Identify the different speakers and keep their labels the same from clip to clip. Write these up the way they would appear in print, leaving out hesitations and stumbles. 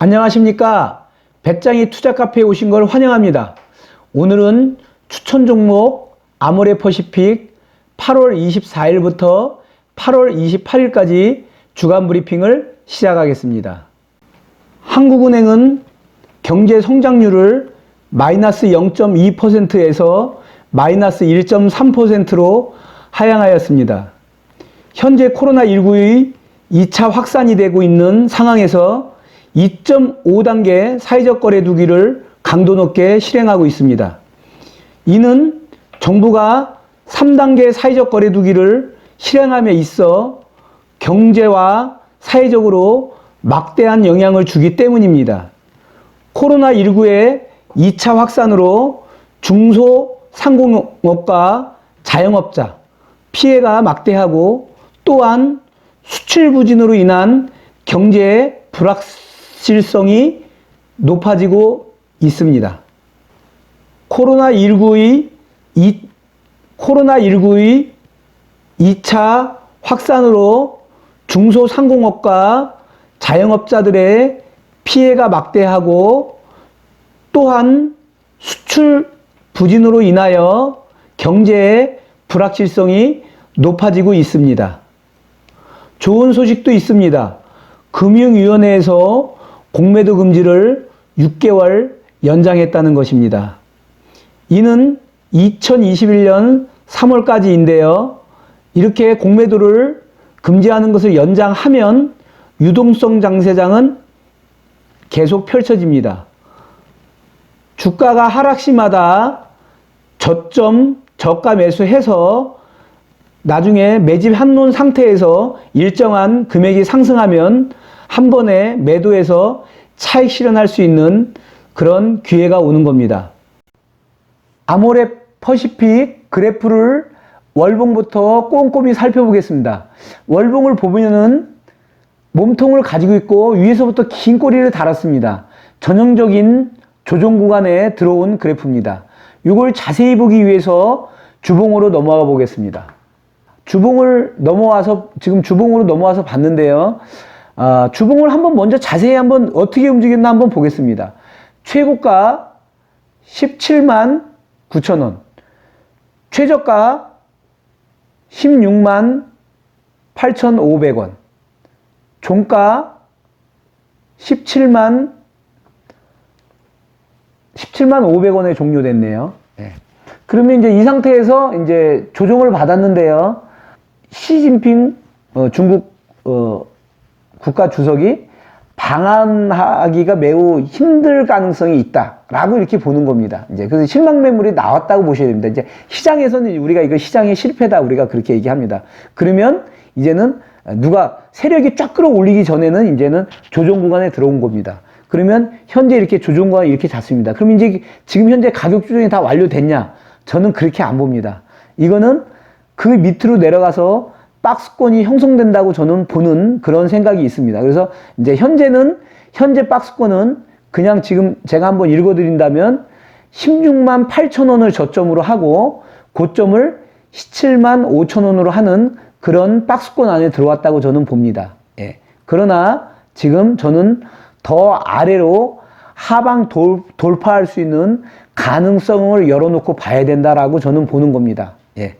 Speaker 1: 안녕하십니까. 배짱이 투자카페에 오신 걸 환영합니다. 오늘은 추천 종목 아모레퍼시픽 8월 24일부터 8월 28일까지 주간 브리핑을 시작하겠습니다. 한국은행은 경제 성장률을 마이너스 0.2%에서 마이너스 1.3%로 하향하였습니다. 현재 코로나19의 2차 확산이 되고 있는 상황에서 2.5단계 사회적 거래두기를 강도 높게 실행하고 있습니다. 이는 정부가 3단계 사회적 거래두기를 실행함에 있어 경제와 사회적으로 막대한 영향을 주기 때문입니다. 코로나19의 2차 확산으로 중소상공업과 자영업자 피해가 막대하고 또한 수출 부진으로 인한 경제의 불확실성이 높아지고 있습니다. 코로나19의 2차 확산으로 중소상공업과 자영업자들의 피해가 막대하고 또한 수출 부진으로 인하여 경제의 불확실성이 높아지고 있습니다. 좋은 소식도 있습니다. 금융위원회에서 공매도 금지를 6개월 연장했다는 것입니다. 이는 2021년 3월까지인데요. 이렇게 공매도를 금지하는 것을 연장하면 유동성 장세장은 계속 펼쳐집니다. 주가가 하락시마다 저점 저가 매수해서 나중에 매집 한론 상태에서 일정한 금액이 상승하면 한 번에 매도해서 차익 실현할 수 있는 그런 기회가 오는 겁니다. 아모레퍼시픽 그래프를 월봉부터 꼼꼼히 살펴보겠습니다. 월봉을 보면은 몸통을 가지고 있고 위에서부터 긴 꼬리를 달았습니다. 전형적인 조정 구간에 들어온 그래프입니다. 이걸 자세히 보기 위해서 주봉으로 넘어가 보겠습니다. 주봉으로 넘어와서 봤는데요. 주봉을 한번 먼저 자세히 한번 어떻게 움직였나 한번 보겠습니다. 최고가 17만 9천원, 최저가 16만 8,500원, 종가 17만 500원에 종료됐네요. 네. 그러면 이제 이 상태에서 이제 조정을 받았는데요. 시진핑 중국 국가 주석이 방한하기가 매우 힘들 가능성이 있다라고 이렇게 보는 겁니다. 이제 그래서 실망 매물이 나왔다고 보셔야 됩니다. 이제 시장에서는 우리가 이거 시장의 실패다 우리가 그렇게 얘기합니다. 그러면 이제는 누가 세력이 쫙 끌어올리기 전에는 이제는 조정 구간에 들어온 겁니다. 그러면 현재 이렇게 조정 구간이 이렇게 잤습니다. 그럼 이제 지금 현재 가격 조정이 다 완료됐냐? 저는 그렇게 안 봅니다. 이거는 그 밑으로 내려가서 박스권이 형성된다고 저는 보는 그런 생각이 있습니다. 그래서 이제 현재 박스권은 그냥 지금 제가 한번 읽어드린다면 16만 8천원을 저점으로 하고 고점을 17만 5천원으로 하는 그런 박스권 안에 들어왔다고 저는 봅니다. 예. 그러나 지금 저는 더 아래로 하방 돌파할 수 있는 가능성을 열어놓고 봐야 된다라고 저는 보는 겁니다. 예.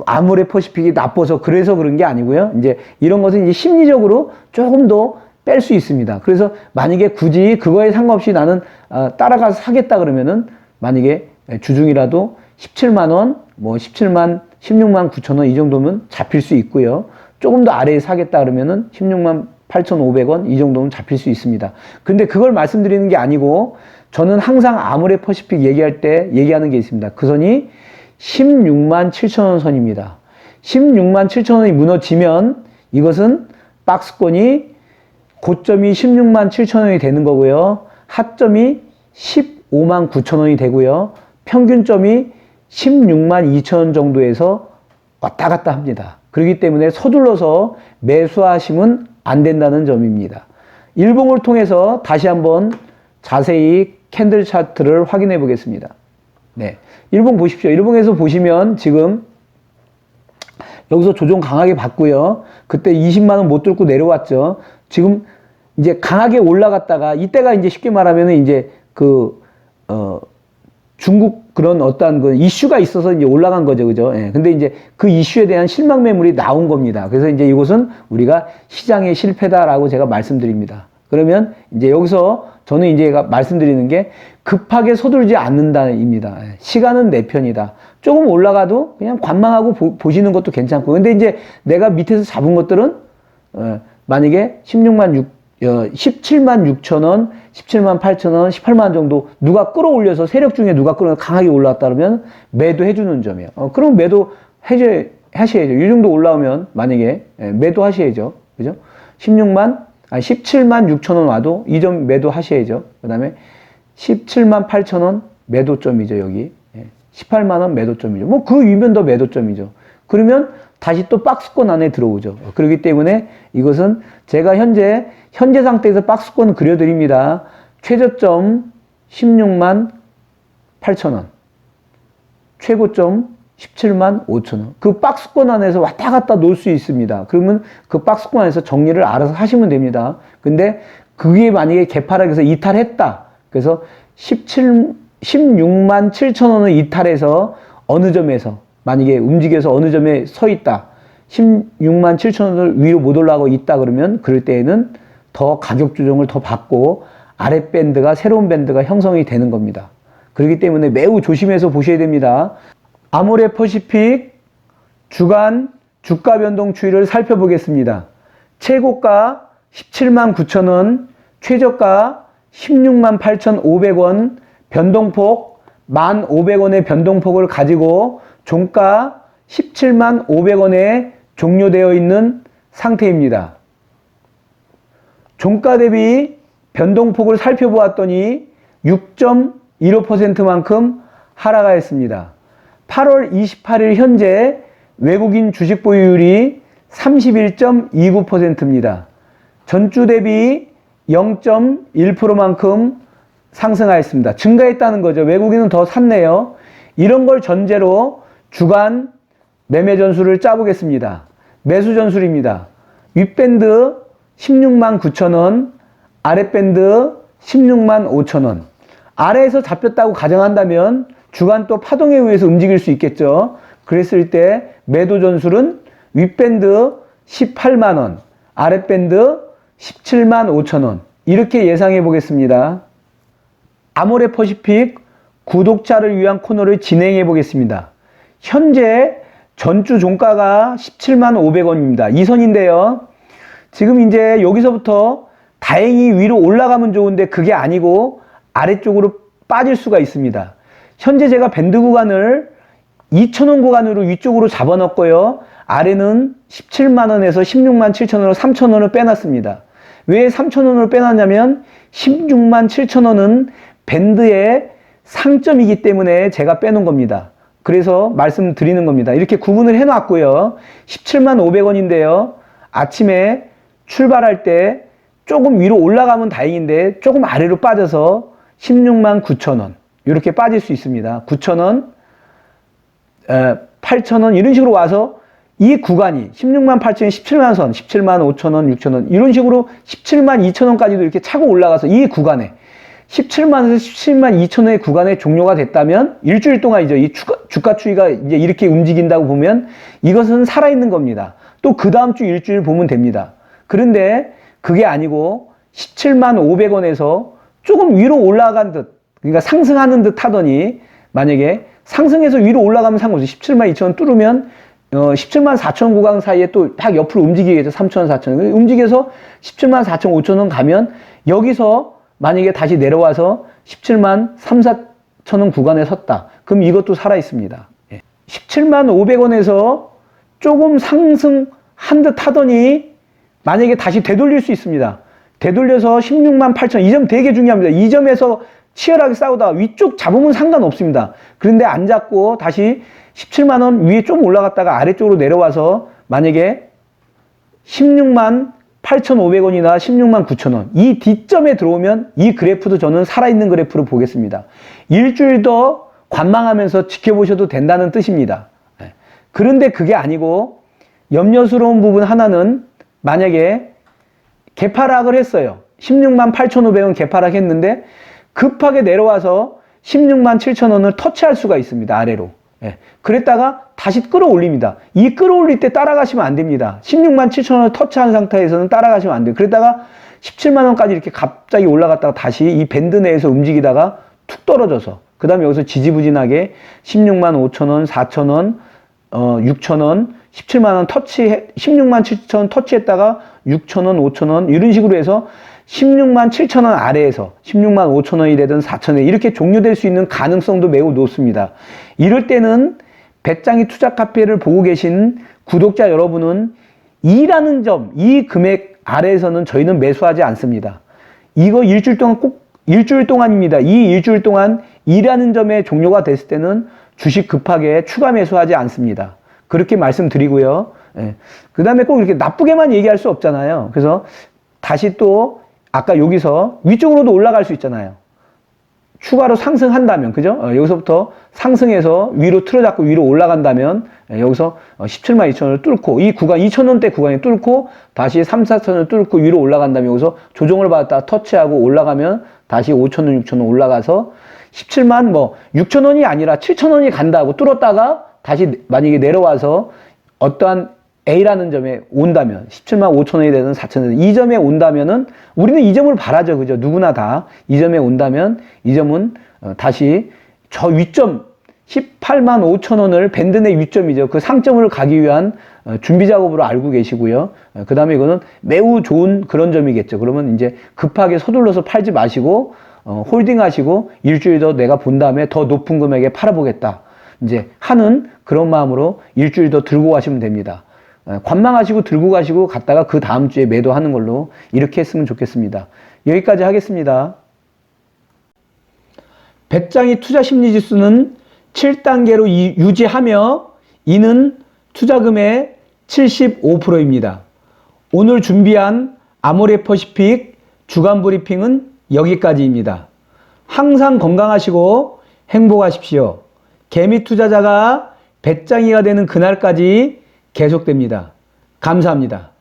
Speaker 1: 아모레퍼시픽이 나빠서 그래서 그런 게 아니고요. 이제 이런 것은 이제 심리적으로 조금 더 뺄 수 있습니다. 그래서 만약에 굳이 그거에 상관없이 나는 따라가서 사겠다 그러면은 만약에 주중이라도 17만원, 뭐 16만 9천원 이 정도면 잡힐 수 있고요. 조금 더 아래에 사겠다 그러면은 16만 8,500원 이 정도면 잡힐 수 있습니다. 근데 그걸 말씀드리는 게 아니고 저는 항상 아모레퍼시픽 얘기할 때 얘기하는 게 있습니다. 그 선이 16만 7천원 선입니다. 16만 7천원이 무너지면 이것은 박스권이 고점이 16만 7천원이 되는 거고요. 하점이 15만 9천원이 되고요. 평균점이 16만 2천원 정도에서 왔다 갔다 합니다. 그렇기 때문에 서둘러서 매수하시면 안 된다는 점입니다. 일봉을 통해서 다시 한번 자세히 캔들 차트를 확인해 보겠습니다. 네. 일봉 보십시오. 일봉에서 보시면 지금 여기서 조정 강하게 받고요. 그때 20만원 못 뚫고 내려왔죠. 지금 이제 강하게 올라갔다가 이때가 이제 쉽게 말하면은 이제 중국 그런 어떠한 그 이슈가 있어서 이제 올라간 거죠. 그죠? 예. 근데 이제 그 이슈에 대한 실망 매물이 나온 겁니다. 그래서 이제 이것은 우리가 시장의 실패다라고 제가 말씀드립니다. 그러면 이제 여기서 저는 이제 말씀드리는 게 급하게 서두르지 않는다입니다. 예. 시간은 내 편이다. 조금 올라가도 그냥 관망하고 보시는 것도 괜찮고. 근데 이제 내가 밑에서 잡은 것들은 만약에 17만 6천 원, 17만 8천 원, 18만 원 정도 누가 끌어올려서 세력 중에 누가 강하게 올라왔다 그러면 매도해 주는 점이에요. 그럼 매도 하셔야죠. 이 정도 올라오면 만약에 매도 하셔야죠. 그죠? 17만 6천 원 와도 이 점 매도 하셔야죠. 그 다음에 17만 8천 원 매도점이죠. 여기 18만 원 매도점이죠. 뭐 그 위면 더 매도점이죠. 그러면 다시 또 박스권 안에 들어오죠. 그렇기 때문에 이것은 제가 현재 상태에서 박스권 그려드립니다. 최저점 16만 8천 원, 최고점 17만 5천 원. 그 박스권 안에서 왔다 갔다 놓을 수 있습니다. 그러면 그 박스권 안에서 정리를 알아서 하시면 됩니다. 근데 그게 만약에 개파락에서 이탈했다. 그래서 16만 7천 원을 이탈해서 어느 점에서 만약에 움직여서 어느 점에 서 있다. 16만 7천 원을 위로 못 올라가고 있다 그러면 그럴 때에는 더 가격 조정을 더 받고 아래 밴드가 새로운 밴드가 형성이 되는 겁니다. 그렇기 때문에 매우 조심해서 보셔야 됩니다. 아모레퍼시픽 주간 주가 변동 추이를 살펴보겠습니다. 최고가 17만 9천 원, 최저가 16만 8,500원, 변동폭 1,500원의 변동폭을 가지고 종가 17만 500원에 종료되어 있는 상태입니다. 종가 대비 변동폭을 살펴보았더니 6.15%만큼 하락하였습니다. 8월 28일 현재 외국인 주식 보유율이 31.29%입니다. 전주 대비 0.1%만큼 상승하였습니다. 증가했다는 거죠. 외국인은 더 샀네요. 이런 걸 전제로 주간 매매 전술을 짜보겠습니다. 매수 전술입니다. 윗밴드 16만 9천 원, 아랫밴드 16만 5천 원. 아래에서 잡혔다고 가정한다면 주간 또 파동에 의해서 움직일 수 있겠죠. 그랬을 때 매도 전술은 윗밴드 18만 원, 아랫밴드 17만 5천 원. 이렇게 예상해 보겠습니다. 아모레퍼시픽 구독자를 위한 코너를 진행해 보겠습니다. 현재 전주 종가가 17만 500원입니다. 이 선인데요. 지금 이제 여기서부터 다행히 위로 올라가면 좋은데 그게 아니고 아래쪽으로 빠질 수가 있습니다. 현재 제가 밴드 구간을 2,000원 구간으로 위쪽으로 잡아놨고요. 아래는 17만원에서 16만 7천원으로 3,000원을 빼놨습니다. 왜 3,000원으로 빼놨냐면 16만 7천원은 밴드의 상점이기 때문에 제가 빼놓은 겁니다. 그래서 말씀드리는 겁니다. 이렇게 구분을 해놨고요. 17만 500원인데요. 아침에 출발할 때 조금 위로 올라가면 다행인데 조금 아래로 빠져서 16만 9천원 이렇게 빠질 수 있습니다. 9천원, 8천원 이런 식으로 와서 이 구간이 16만 8천원, 17만 선, 17만 5천원, 6천원 이런 식으로 17만 2천원까지도 이렇게 차고 올라가서 이 구간에 17만에서 17만 2천원의 구간에 종료가 됐다면 일주일 동안이죠. 이 주가 추이가 이제 이렇게 움직인다고 보면 이것은 살아있는 겁니다. 또 그 다음 주 일주일 보면 됩니다. 그런데 그게 아니고 17만 500원에서 조금 위로 올라간 듯, 그러니까 상승하는 듯 하더니 만약에 상승해서 위로 올라가면 상관없어요. 17만 2천원 뚫으면 17만 4천원 구간 사이에 또 딱 옆으로 움직이겠죠. 3천원, 4천원. 움직여서 17만 4천, 5천원 가면 여기서 만약에 다시 내려와서 17만 3, 4천원 구간에 섰다. 그럼 이것도 살아있습니다. 17만 500원에서 조금 상승한 듯 하더니 만약에 다시 되돌릴 수 있습니다. 되돌려서 16만 8천, 이 점 되게 중요합니다. 이 점에서 치열하게 싸우다가 위쪽 잡으면 상관없습니다. 그런데 안 잡고 다시 17만원 위에 좀 올라갔다가 아래쪽으로 내려와서 만약에 16만 8,500원이나 16만 9천원 이 뒷점에 들어오면 이 그래프도 저는 살아있는 그래프로 보겠습니다. 일주일 더 관망하면서 지켜보셔도 된다는 뜻입니다. 그런데 그게 아니고 염려스러운 부분 하나는 만약에 개파락을 했어요. 16만 8,500원 개파락 했는데 급하게 내려와서 16만 7,000원을 터치할 수가 있습니다. 아래로. 예. 그랬다가 다시 끌어올립니다. 이 끌어올릴 때 따라가시면 안 됩니다. 16만 7,000원을 터치한 상태에서는 따라가시면 안 돼요. 그랬다가 17만 원까지 이렇게 갑자기 올라갔다가 다시 이 밴드 내에서 움직이다가 툭 떨어져서 그 다음에 여기서 지지부진하게 16만 5천원, 4천원, 6천원, 17만 원 16만 7천원 터치했다가 6천원, 5천원 이런 식으로 해서 16만 7천원 아래에서 16만 5천원이 되든 4천원 이렇게 종료될 수 있는 가능성도 매우 높습니다. 이럴 때는 배짱이 투자 카페를 보고 계신 구독자 여러분은 2라는 점, 이 금액 아래에서는 저희는 매수하지 않습니다. 이거 일주일 동안 꼭 일주일 동안입니다. 이 일주일 동안 2라는 점에 종료가 됐을 때는 주식 급하게 추가 매수하지 않습니다. 그렇게 말씀드리고요. 예. 그 다음에 꼭 이렇게 나쁘게만 얘기할 수 없잖아요. 그래서 다시 또 아까 여기서 위쪽으로도 올라갈 수 있잖아요. 추가로 상승한다면, 그죠? 여기서부터 상승해서 위로 틀어잡고 위로 올라간다면, 여기서 17만 2천원을 뚫고, 이 구간, 2천원대 구간에 뚫고, 다시 3, 4천원을 뚫고 위로 올라간다면, 여기서 조정을 받았다가 터치하고 올라가면, 다시 5천원, 6천원 올라가서, 17만 6천원이 아니라 7천원이 간다고 뚫었다가, 다시 만약에 내려와서, 어떠한 A라는 점에 온다면 17만 5천원이 되든 4천원이 되든 이 점에 온다면은 우리는 이 점을 바라죠. 그죠? 누구나 다 이 점에 온다면 이 점은 다시 저 위점 18만 5천원을 밴드 내 위점이죠. 그 상점을 가기 위한 준비 작업으로 알고 계시고요. 그 다음에 이거는 매우 좋은 그런 점이겠죠. 그러면 이제 급하게 서둘러서 팔지 마시고 홀딩 하시고 일주일 더 내가 본 다음에 더 높은 금액에 팔아보겠다. 이제 하는 그런 마음으로 일주일 더 들고 가시면 됩니다. 관망하시고 들고 가시고 갔다가 그 다음 주에 매도하는 걸로 이렇게 했으면 좋겠습니다. 여기까지 하겠습니다. 배짱이 투자심리지수는 7단계로 유지하며 이는 투자금의 75%입니다. 오늘 준비한 아모레퍼시픽 주간 브리핑은 여기까지입니다. 항상 건강하시고 행복하십시오. 개미 투자자가 배짱이가 되는 그날까지 계속됩니다. 감사합니다.